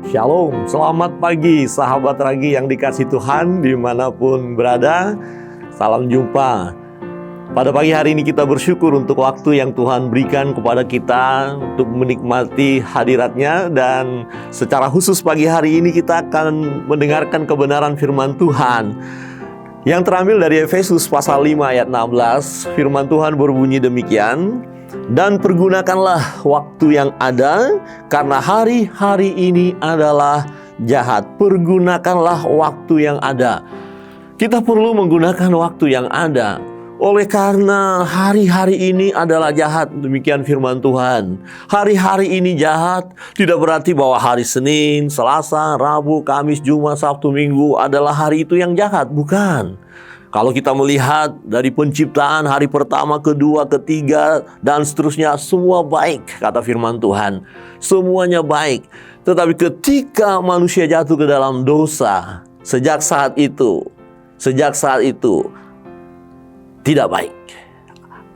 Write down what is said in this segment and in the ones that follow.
Shalom, selamat pagi sahabat Ragi yang dikasih Tuhan dimanapun berada. Salam jumpa. Pada pagi hari ini kita bersyukur untuk waktu yang Tuhan berikan kepada kita untuk menikmati hadirat-Nya. Dan secara khusus pagi hari ini kita akan mendengarkan kebenaran firman Tuhan yang terambil dari Efesus pasal 5 ayat 16. Firman Tuhan berbunyi demikian: dan pergunakanlah waktu yang ada, karena hari-hari ini adalah jahat. Pergunakanlah waktu yang ada. Kita perlu menggunakan waktu yang ada, oleh karena hari-hari ini adalah jahat. Demikian firman Tuhan. Hari-hari ini jahat tidak berarti bahwa hari Senin, Selasa, Rabu, Kamis, Jumat, Sabtu, Minggu adalah hari itu yang jahat. Bukan. Kalau kita melihat dari penciptaan hari pertama, kedua, ketiga, dan seterusnya, semua baik, kata firman Tuhan. Semuanya baik. Tetapi ketika manusia jatuh ke dalam dosa, sejak saat itu tidak baik.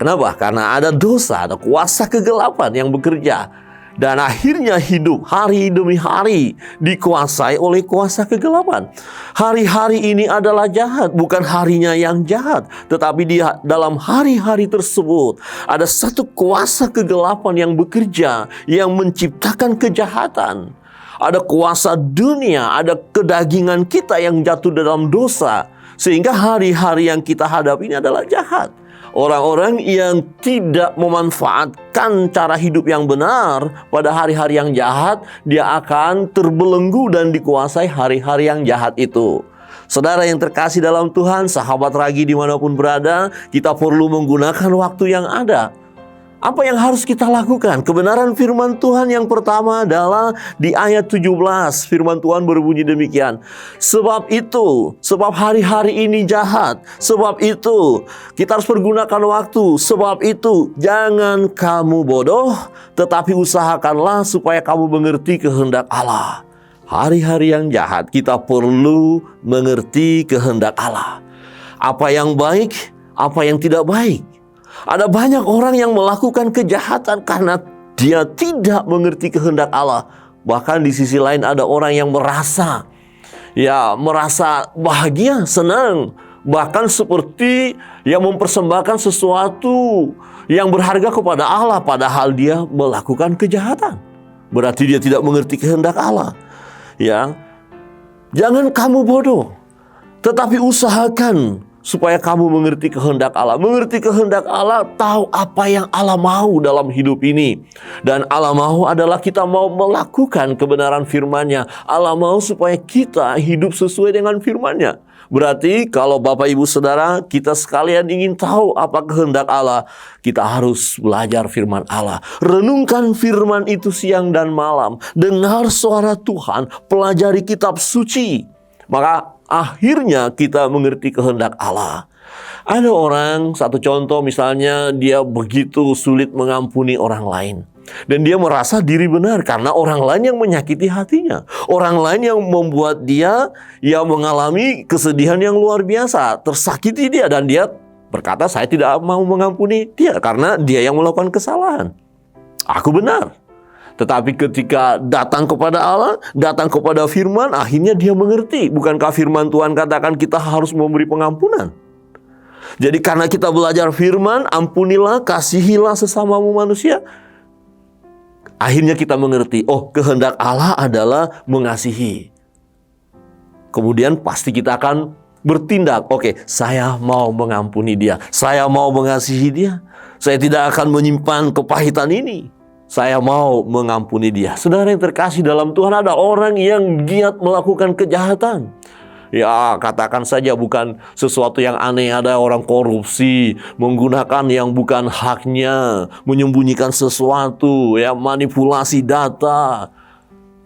Kenapa? Karena ada dosa, ada kuasa kegelapan yang bekerja. Dan akhirnya hidup hari demi hari dikuasai oleh kuasa kegelapan. Hari-hari ini adalah jahat, bukan harinya yang jahat, tetapi di dalam hari-hari tersebut ada satu kuasa kegelapan yang bekerja, yang menciptakan kejahatan. Ada kuasa dunia, ada kedagingan kita yang jatuh dalam dosa, sehingga hari-hari yang kita hadapi ini adalah jahat. Orang-orang yang tidak memanfaatkan cara hidup yang benar pada hari-hari yang jahat, dia akan terbelenggu dan dikuasai hari-hari yang jahat itu. Saudara yang terkasih dalam Tuhan, sahabat Ragi dimanapun berada, kita perlu menggunakan waktu yang ada. Apa yang harus kita lakukan? Kebenaran firman Tuhan yang pertama adalah di ayat 17. Firman Tuhan berbunyi demikian: sebab hari-hari ini jahat. Sebab itu kita harus pergunakan waktu. Sebab itu jangan kamu bodoh, tetapi usahakanlah supaya kamu mengerti kehendak Allah. Hari-hari yang jahat, kita perlu mengerti kehendak Allah. Apa yang baik, apa yang tidak baik. Ada banyak orang yang melakukan kejahatan karena dia tidak mengerti kehendak Allah. Bahkan di sisi lain ada orang yang merasa bahagia, senang, bahkan seperti yang mempersembahkan sesuatu yang berharga kepada Allah, padahal dia melakukan kejahatan. Berarti dia tidak mengerti kehendak Allah. Jangan kamu bodoh, tetapi usahakan supaya kamu mengerti kehendak Allah. Mengerti kehendak Allah, tahu apa yang Allah mau dalam hidup ini. Dan Allah mau adalah kita mau melakukan kebenaran firman-Nya. Allah mau supaya kita hidup sesuai dengan firman-Nya. Berarti kalau Bapak Ibu Saudara, kita sekalian ingin tahu apa kehendak Allah, kita harus belajar firman Allah. Renungkan firman itu siang dan malam. Dengar suara Tuhan, pelajari kitab suci. Maka akhirnya kita mengerti kehendak Allah. Ada orang, satu contoh misalnya, dia begitu sulit mengampuni orang lain. Dan dia merasa diri benar karena orang lain yang menyakiti hatinya. Orang lain yang membuat dia mengalami kesedihan yang luar biasa. Tersakiti dia dan dia berkata, saya tidak mau mengampuni dia karena dia yang melakukan kesalahan. Aku benar. Tetapi ketika datang kepada Allah, datang kepada firman, akhirnya dia mengerti. Bukankah firman Tuhan katakan kita harus memberi pengampunan? Jadi karena kita belajar firman, ampunilah, kasihilah sesamamu manusia. Akhirnya kita mengerti, kehendak Allah adalah mengasihi. Kemudian pasti kita akan bertindak. Saya mau mengampuni dia. Saya mau mengasihi dia. Saya tidak akan menyimpan kepahitan ini. Saya mau mengampuni dia. Saudara yang terkasih dalam Tuhan, ada orang yang giat melakukan kejahatan. Katakan saja bukan sesuatu yang aneh. Ada orang korupsi, menggunakan yang bukan haknya, menyembunyikan sesuatu, manipulasi data.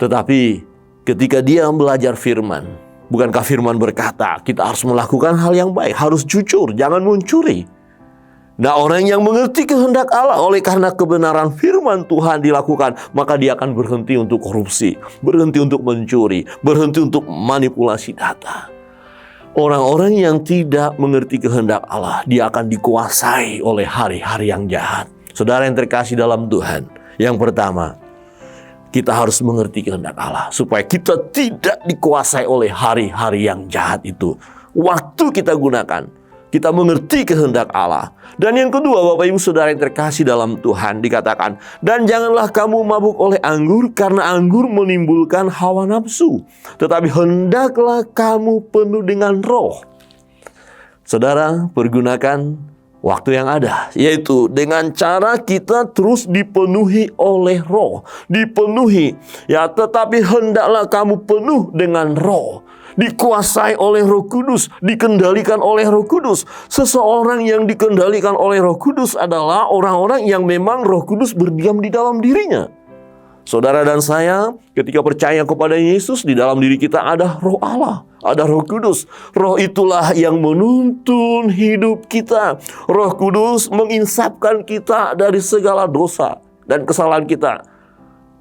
Tetapi ketika dia belajar firman, bukankah firman berkata kita harus melakukan hal yang baik, harus jujur, jangan mencuri. Nah, orang yang mengerti kehendak Allah, oleh karena kebenaran firman Tuhan dilakukan, maka dia akan berhenti untuk korupsi, berhenti untuk mencuri, berhenti untuk manipulasi data. Orang-orang yang tidak mengerti kehendak Allah, dia akan dikuasai oleh hari-hari yang jahat. Saudara yang terkasih dalam Tuhan, yang pertama, kita harus mengerti kehendak Allah supaya kita tidak dikuasai oleh hari-hari yang jahat itu. Waktu kita gunakan, kita mengerti kehendak Allah. Dan yang kedua, Bapak Ibu Saudara yang terkasih dalam Tuhan, dikatakan, dan janganlah kamu mabuk oleh anggur, karena anggur menimbulkan hawa nafsu, tetapi hendaklah kamu penuh dengan roh. Saudara, pergunakan waktu yang ada, yaitu dengan cara kita terus dipenuhi oleh roh. Dipenuhi, ya, tetapi hendaklah kamu penuh dengan roh. Dikuasai oleh Roh Kudus, dikendalikan oleh Roh Kudus. Seseorang yang dikendalikan oleh Roh Kudus adalah orang-orang yang memang Roh Kudus berdiam di dalam dirinya. Saudara dan saya, ketika percaya kepada Yesus, di dalam diri kita ada Roh Allah, ada Roh Kudus. Roh itulah yang menuntun hidup kita. Roh Kudus menginsapkan kita dari segala dosa dan kesalahan kita.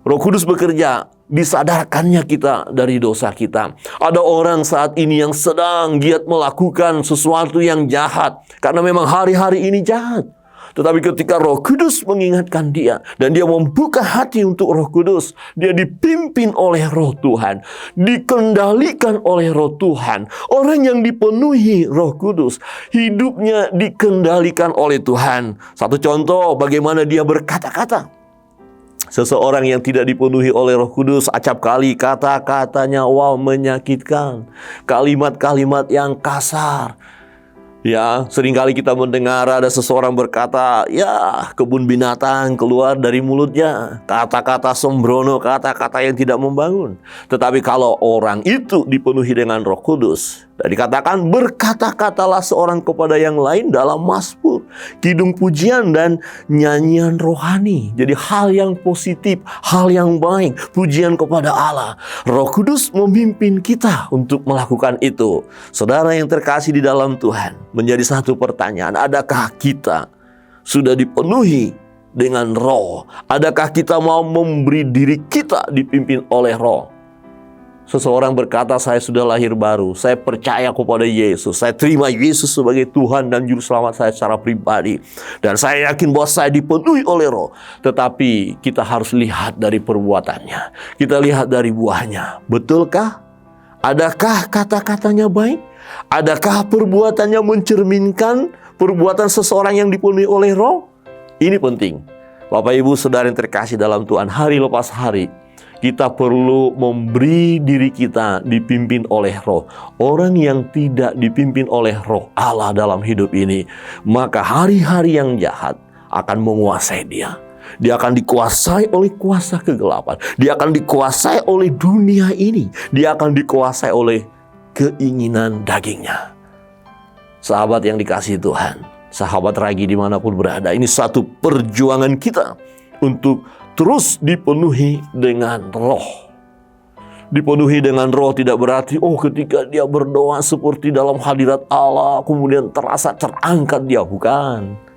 Roh Kudus bekerja, disadarkannya kita dari dosa kita. Ada orang saat ini yang sedang giat melakukan sesuatu yang jahat, karena memang hari-hari ini jahat. Tetapi ketika Roh Kudus mengingatkan dia, dan dia membuka hati untuk Roh Kudus, dia dipimpin oleh Roh Tuhan, dikendalikan oleh Roh Tuhan. Orang yang dipenuhi Roh Kudus, hidupnya dikendalikan oleh Tuhan. Satu contoh bagaimana dia berkata-kata. Seseorang yang tidak dipenuhi oleh Roh Kudus, acap kali kata-katanya menyakitkan. Kalimat-kalimat yang kasar. Ya, seringkali kita mendengar ada seseorang berkata, ya, kebun binatang keluar dari mulutnya. Kata-kata sembrono, kata-kata yang tidak membangun. Tetapi kalau orang itu dipenuhi dengan Roh Kudus, dan dikatakan berkata-katalah seorang kepada yang lain dalam mazmur, kidung pujian dan nyanyian rohani. Jadi hal yang positif, hal yang baik, pujian kepada Allah. Roh Kudus memimpin kita untuk melakukan itu. Saudara yang terkasih di dalam Tuhan, menjadi satu pertanyaan, adakah kita sudah dipenuhi dengan roh? Adakah kita mau memberi diri kita dipimpin oleh roh? Seseorang berkata, saya sudah lahir baru, saya percaya kepada Yesus, saya terima Yesus sebagai Tuhan dan Juru Selamat saya secara pribadi, dan saya yakin bahwa saya dipenuhi oleh roh. Tetapi kita harus lihat dari perbuatannya, kita lihat dari buahnya. Betulkah? Adakah kata-katanya baik? Adakah perbuatannya mencerminkan perbuatan seseorang yang dipenuhi oleh roh? Ini penting. Bapak Ibu Saudara yang terkasih dalam Tuhan, hari lepas hari kita perlu memberi diri kita dipimpin oleh roh. Orang yang tidak dipimpin oleh roh Allah dalam hidup ini, maka hari-hari yang jahat akan menguasai dia. Dia akan dikuasai oleh kuasa kegelapan. Dia akan dikuasai oleh dunia ini. Dia akan dikuasai oleh keinginan dagingnya. Sahabat yang dikasihi Tuhan, sahabat Ragi dimanapun berada, ini satu perjuangan kita untuk terus dipenuhi dengan roh. Dipenuhi dengan roh tidak berarti, ketika dia berdoa seperti dalam hadirat Allah, kemudian terasa terangkat dia. Bukan.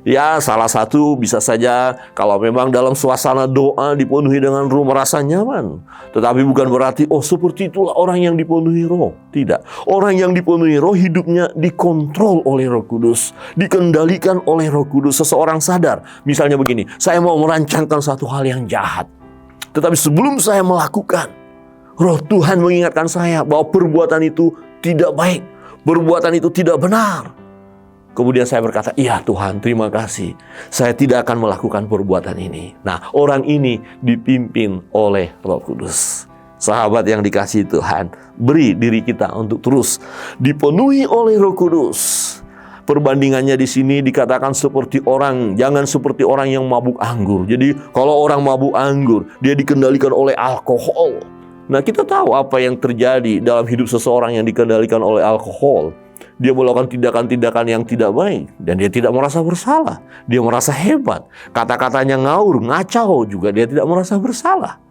Ya, salah satu bisa saja kalau memang dalam suasana doa dipenuhi dengan roh merasa nyaman. Tetapi bukan berarti, seperti itulah orang yang dipenuhi roh. Tidak. Orang yang dipenuhi roh hidupnya dikontrol oleh Roh Kudus, dikendalikan oleh Roh Kudus. Seseorang sadar, misalnya begini, saya mau merancangkan satu hal yang jahat. Tetapi sebelum saya melakukan, Roh Tuhan mengingatkan saya bahwa perbuatan itu tidak baik, perbuatan itu tidak benar. Kemudian saya berkata, iya Tuhan, terima kasih. Saya tidak akan melakukan perbuatan ini. Nah, orang ini dipimpin oleh Roh Kudus. Sahabat yang dikasihi Tuhan, beri diri kita untuk terus dipenuhi oleh Roh Kudus. Perbandingannya di sini dikatakan jangan seperti orang yang mabuk anggur. Jadi kalau orang mabuk anggur, dia dikendalikan oleh alkohol. Nah, kita tahu apa yang terjadi dalam hidup seseorang yang dikendalikan oleh alkohol. Dia melakukan tindakan-tindakan yang tidak baik, dan dia tidak merasa bersalah. Dia merasa hebat. Kata-katanya ngawur, ngacau juga, dia tidak merasa bersalah.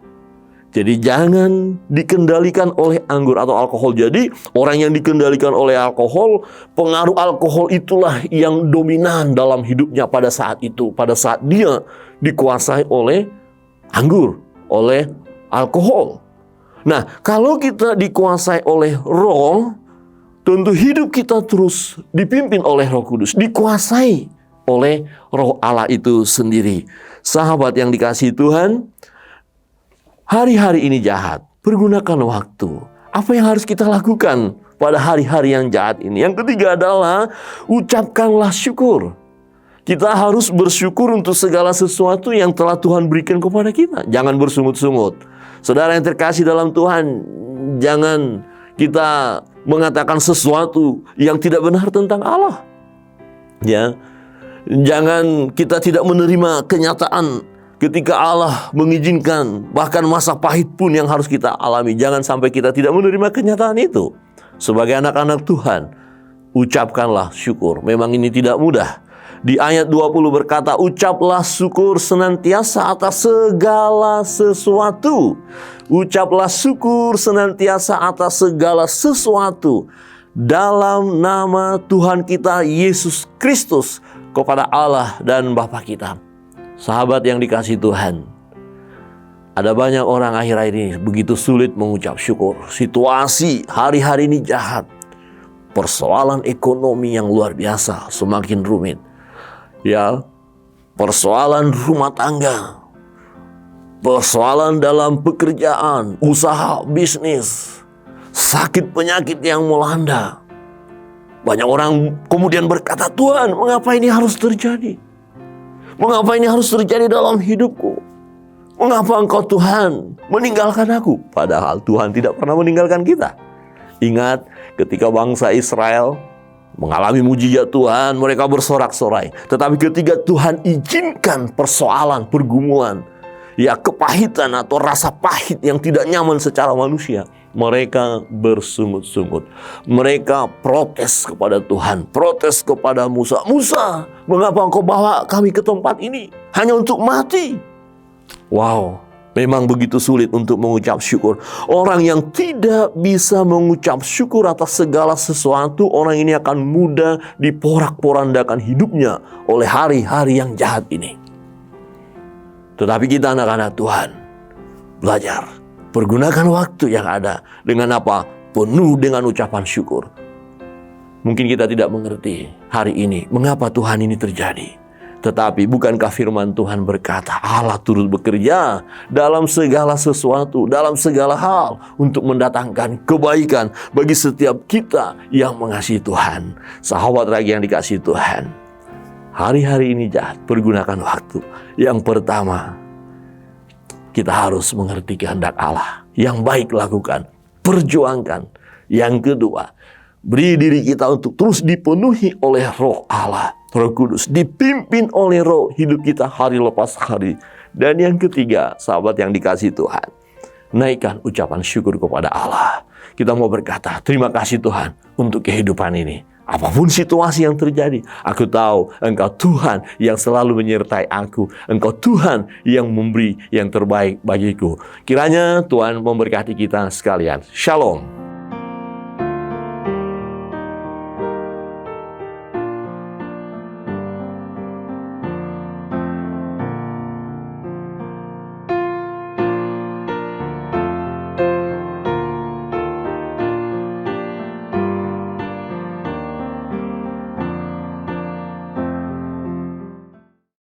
Jadi jangan dikendalikan oleh anggur atau alkohol. Jadi orang yang dikendalikan oleh alkohol, pengaruh alkohol itulah yang dominan dalam hidupnya pada saat itu. Pada saat dia dikuasai oleh anggur, oleh alkohol. Nah, kalau kita dikuasai oleh roh, tentu hidup kita terus dipimpin oleh Roh Kudus, dikuasai oleh Roh Allah itu sendiri. Sahabat yang dikasihi Tuhan, hari-hari ini jahat, pergunakan waktu. Apa yang harus kita lakukan pada hari-hari yang jahat ini? Yang ketiga adalah ucapkanlah syukur. Kita harus bersyukur untuk segala sesuatu yang telah Tuhan berikan kepada kita. Jangan bersungut-sungut. Saudara yang terkasih dalam Tuhan, jangan kita mengatakan sesuatu yang tidak benar tentang Allah. Ya, jangan kita tidak menerima kenyataan ketika Allah mengizinkan, bahkan masa pahit pun yang harus kita alami. Jangan sampai kita tidak menerima kenyataan itu. Sebagai anak-anak Tuhan, ucapkanlah syukur. Memang ini tidak mudah. Di ayat 20 berkata, ucaplah syukur senantiasa atas segala sesuatu. Ucaplah syukur senantiasa atas segala sesuatu dalam nama Tuhan kita Yesus Kristus kepada Allah dan Bapa kita. Sahabat yang dikasihi Tuhan, ada banyak orang akhir-akhir ini begitu sulit mengucap syukur. Situasi hari-hari ini jahat. Persoalan ekonomi yang luar biasa semakin rumit. Ya, persoalan rumah tangga, persoalan dalam pekerjaan, usaha, bisnis, sakit penyakit yang melanda. Banyak orang kemudian berkata, Tuhan, mengapa ini harus terjadi? Mengapa ini harus terjadi dalam hidupku? Mengapa Engkau Tuhan meninggalkan aku? Padahal Tuhan tidak pernah meninggalkan kita. Ingat ketika bangsa Israel mengalami mujizat Tuhan, mereka bersorak-sorai. Tetapi ketika Tuhan izinkan persoalan, pergumulan, ya kepahitan atau rasa pahit yang tidak nyaman secara manusia, mereka bersungut-sungut. Mereka protes kepada Tuhan, protes kepada Musa. Musa, mengapa engkau bawa kami ke tempat ini? Hanya untuk mati. Wow, memang begitu sulit untuk mengucap syukur. Orang yang tidak bisa mengucap syukur atas segala sesuatu, orang ini akan mudah diporak-porandakan hidupnya oleh hari-hari yang jahat ini. Tetapi kita anak-anak Tuhan, belajar, pergunakan waktu yang ada dengan apa? Penuh dengan ucapan syukur. Mungkin kita tidak mengerti hari ini mengapa Tuhan ini terjadi. Tetapi bukankah firman Tuhan berkata, Allah turut bekerja dalam segala sesuatu, dalam segala hal untuk mendatangkan kebaikan bagi setiap kita yang mengasihi Tuhan. Sahabat lagi yang dikasihi Tuhan, hari-hari ini jahat, pergunakan waktu. Yang pertama, kita harus mengerti kehendak Allah. Yang baik lakukan, perjuangkan. Yang kedua, beri diri kita untuk terus dipenuhi oleh Roh Allah, Roh Kudus, dipimpin oleh Roh hidup kita hari lepas hari. Dan yang ketiga, sahabat yang dikasihi Tuhan, naikkan ucapan syukur kepada Allah. Kita mau berkata, terima kasih Tuhan untuk kehidupan ini. Apapun situasi yang terjadi, aku tahu Engkau Tuhan yang selalu menyertai aku. Engkau Tuhan yang memberi yang terbaik bagiku. Kiranya Tuhan memberkati kita sekalian. Shalom.